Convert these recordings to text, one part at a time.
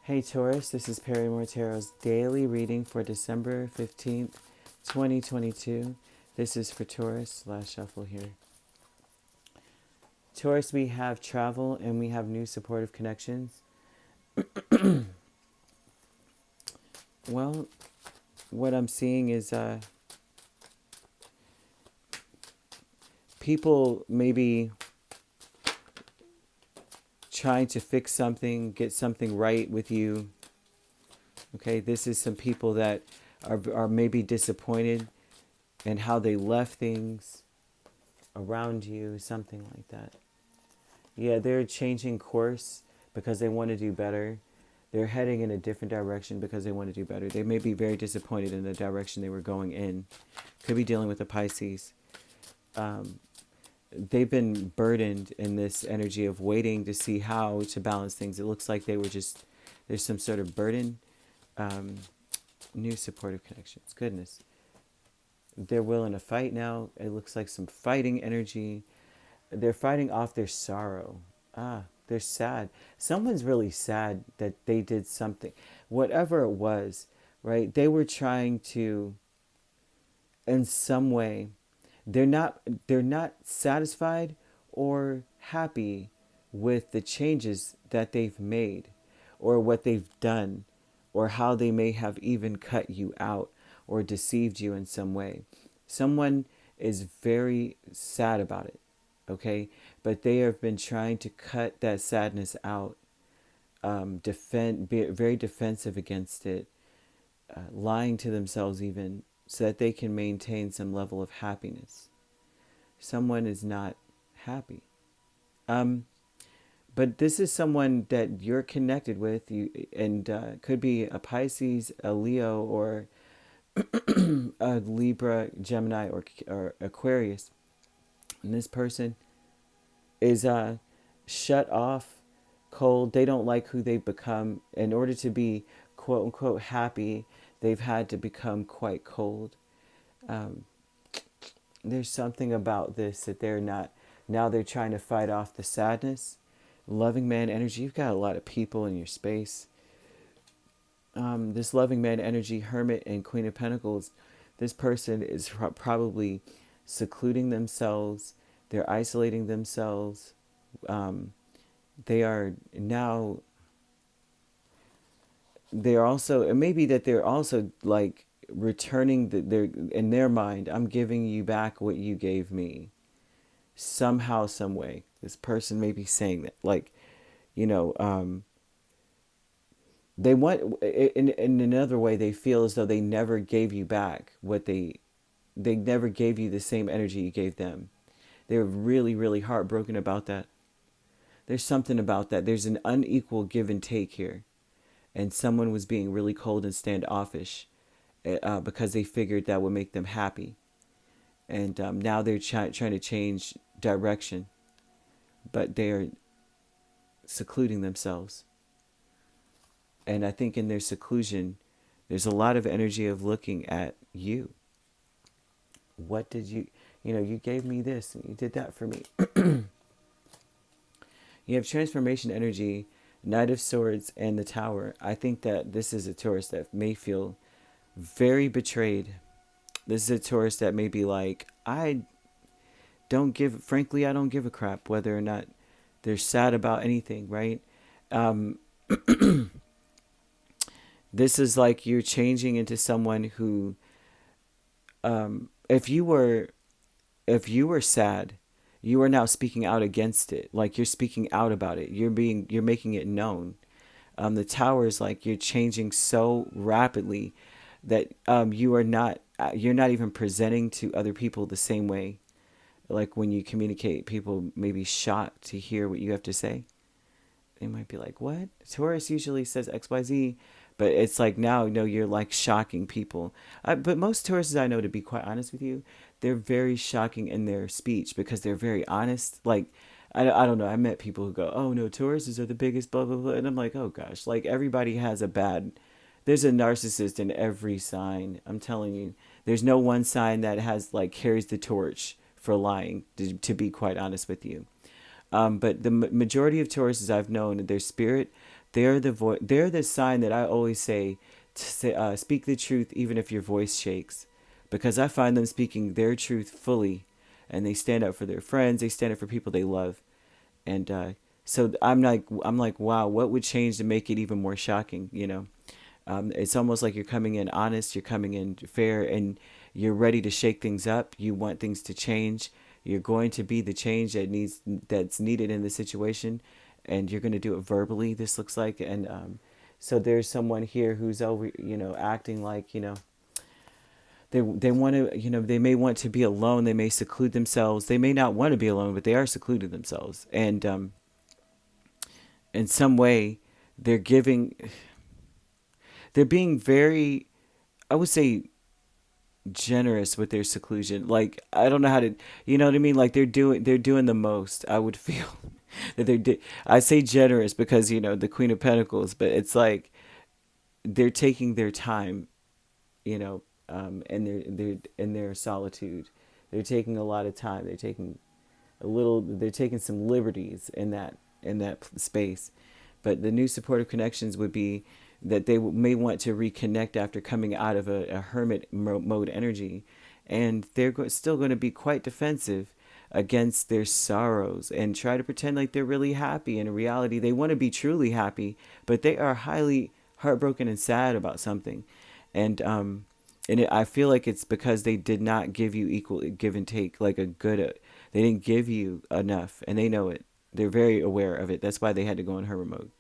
Hey Taurus, this is Perrymore Tarot's daily reading for December 15th, 2022. This is for Taurus. Last shuffle here. Taurus, we have travel and we have new supportive connections. Well, what I'm seeing is people maybe trying to fix something, get something right with you. Okay, this is some people that are maybe disappointed in how they left things around you, something like that. Yeah, they're changing course because they want to do better. They're heading in a different direction because they want to do better. They may be very disappointed in the direction they were going in. Could be dealing with the Pisces. They've been burdened in this energy of waiting to see how to balance things. It looks like they were just, there's some sort of burden. New supportive connections. Goodness. They're willing to fight now. It looks like some fighting energy. They're fighting off their sorrow. They're sad. Someone's really sad that they did something. Whatever it was, right? They were trying to, in some way, they're not satisfied or happy with the changes that they've made or what they've done or how they may have even cut you out or deceived you in some way. Someone is very sad about it, okay? But they have been trying to cut that sadness out, be very defensive against it, lying to themselves even, so that they can maintain some level of happiness. Someone is not happy. But this is someone that you're connected with, and could be a Pisces, a Leo, or a Libra, Gemini, or Aquarius. And this person is shut off, cold. They don't like who they've become. In order to be quote unquote happy, they've had to become quite cold. There's something about this that they're not, now they're trying to fight off the sadness. Loving man energy, you've got a lot of people in your space. This loving man energy, Hermit and Queen of Pentacles, this person is probably secluding themselves. They're isolating themselves. They are now, they're also, it may be that they're also like returning their, in their mind, I'm giving you back what you gave me. Somehow, some way, this person may be saying that, like, you know, they want, in another way, they feel as though they never gave you back what they never gave you the same energy you gave them. They're really, really heartbroken about that. There's something about that. There's an unequal give and take here. And someone was being really cold and standoffish because they figured that would make them happy. And now they're trying to change direction. But they're secluding themselves. And I think in their seclusion, there's a lot of energy of looking at you. What did you gave me this and you did that for me. You have transformation energy, Knight of Swords, and the Tower. I think that this is a Taurus that may feel very betrayed. This is a Taurus that may be like, frankly, I don't give a crap whether or not they're sad about anything, right? This is like you're changing into someone who, if you were sad, you are now speaking out against it. Like you're speaking out about it. You're making it known. The Tower is like you're changing so rapidly that you're not even presenting to other people the same way. Like when you communicate, people may be shocked to hear what you have to say. They might be like, what? Taurus usually says XYZ. But it's like now, no, you're like shocking people. But most Tauruses I know, to be quite honest with you, they're very shocking in their speech because they're very honest. Like, I don't know. I met people who go, oh, no, Tauruses are the biggest, blah, blah, blah. And I'm like, oh, gosh. Like, everybody has there's a narcissist in every sign. I'm telling you. There's no one sign that carries the torch for lying, to be quite honest with you. But the majority of Tauruses I've known, their spirit, They're the sign that I always say, to say, speak the truth even if your voice shakes, because I find them speaking their truth fully, and they stand up for their friends. They stand up for people they love, and so I'm like, wow, what would change to make it even more shocking? You know, it's almost like you're coming in honest, you're coming in fair, and you're ready to shake things up. You want things to change. You're going to be the change that's needed in the situation, and you're going to do it verbally. This looks like, and so there's someone here who's over, acting like, they want to, they may want to be alone. They may seclude themselves. They may not want to be alone, but they are secluding themselves, and in some way, they're giving, they're being very, I would say, generous with their seclusion. Like, I don't know how to, you know what I mean? Like, they're doing the most. I would feel that I say generous because, the Queen of Pentacles, but it's like they're taking their time, and they're in their solitude. They're taking a lot of time. They're taking some liberties in that space. But the new supportive connections would be that they may want to reconnect after coming out of a hermit mode energy, and they're still going to be quite defensive against their sorrows and try to pretend like they're really happy. In reality, they want to be truly happy, but they are highly heartbroken and sad about something, and I feel like it's because they did not give you equal give and take, like a good. They didn't give you enough, and they know it. They're very aware of it. That's why they had to go in hermit mode.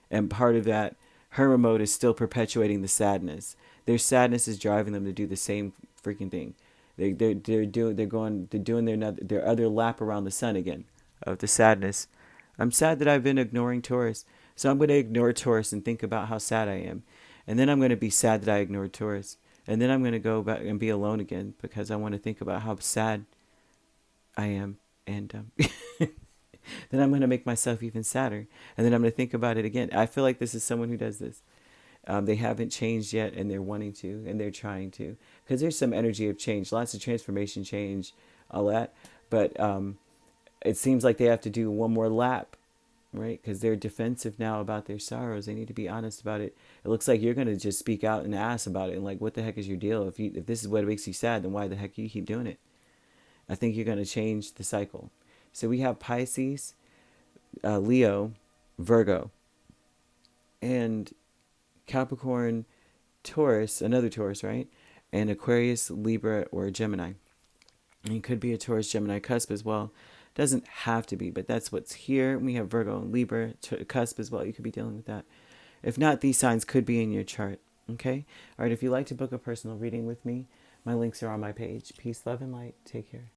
And part of that hermit mode is still perpetuating the sadness. Their sadness is driving them to do the same freaking thing. They're doing their other lap around the sun again of the sadness. I'm sad that I've been ignoring Taurus, so I'm going to ignore Taurus and think about how sad I am, and then I'm going to be sad that I ignored Taurus, and then I'm going to go back and be alone again because I want to think about how sad I am, and then I'm going to make myself even sadder. And then I'm going to think about it again. I feel like this is someone who does this. They haven't changed yet, and they're wanting to, and they're trying to. Because there's some energy of change, lots of transformation, change, all that. But it seems like they have to do one more lap, right? Because they're defensive now about their sorrows. They need to be honest about it. It looks like you're going to just speak out and ask about it. And like, what the heck is your deal? If this is what makes you sad, then why the heck do you keep doing it? I think you're going to change the cycle. So we have Pisces, Leo, Virgo, and Capricorn, Taurus, another Taurus, right? And Aquarius, Libra, or Gemini. And it could be a Taurus, Gemini cusp as well. Doesn't have to be, but that's what's here. We have Virgo and Libra cusp as well. You could be dealing with that. If not, these signs could be in your chart. Okay? All right, if you'd like to book a personal reading with me, my links are on my page. Peace, love, and light. Take care.